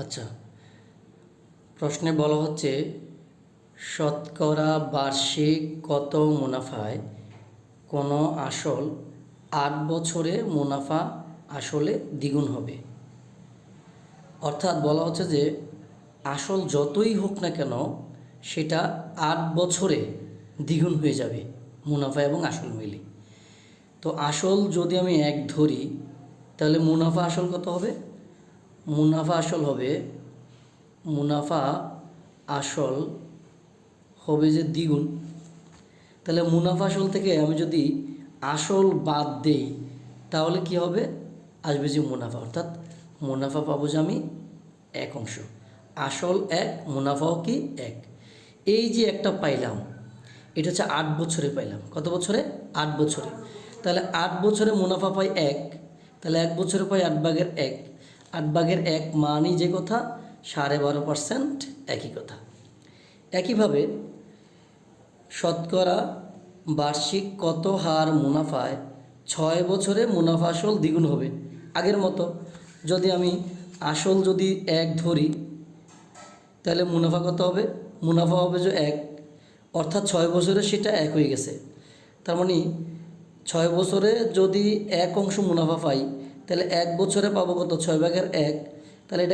আচ্ছা, প্রশ্নে বলা হচ্ছে শতকরা বার্ষিক কত মুনাফায় কোনো আসল ৮ বছরে মুনাফা আসলে দ্বিগুণ হবে। অর্থাৎ বলা হচ্ছে যে আসল যতই হোক না কেন সেটা ৮ বছরে দ্বিগুণ হয়ে যাবে মুনাফা এবং আসল মিলে। তো আসল যদি আমি ১ ধরি তাহলে মুনাফা আসল কত হবে? মুনাফা আসল হবে যে দ্বিগুণ। তাহলে মুনাফা আসল থেকে আমি যদি আসল বাদ দেই তাহলে কি হবে? আসবে যে মুনাফা, অর্থাৎ মুনাফা পাবো যে আমি ১ অংশ। আসল ১, মুনাফাও কি ১। এই যে একটা পাইলাম এটা হচ্ছে ৮ বছরে পাইলাম। কত বছরে? ৮ বছরে। তাহলে ৮ বছরে মুনাফা পাই ১, তাহলে ১ বছরে পাই ৮/১। ৮/১ মানই যে কথা, 12.5% একই কথা। একইভাবে শতকরা বার্ষিক কত হার মুনাফায় ৬ বছরে মুনাফা আসল দ্বিগুণ হবে। আগের মতো যদি আমি আসল যদি ১ ধরি তাহলে মুনাফা কত হবে? মুনাফা হবে যে ১, অর্থাৎ ৬ বছরে সেটা ১ হয়ে গেছে। তার মানে ৬ বছরে যদি ১ অংশ মুনাফা পাই তাহলে ১ বছরে পাবো কত? ৬/১। তাহলে এটা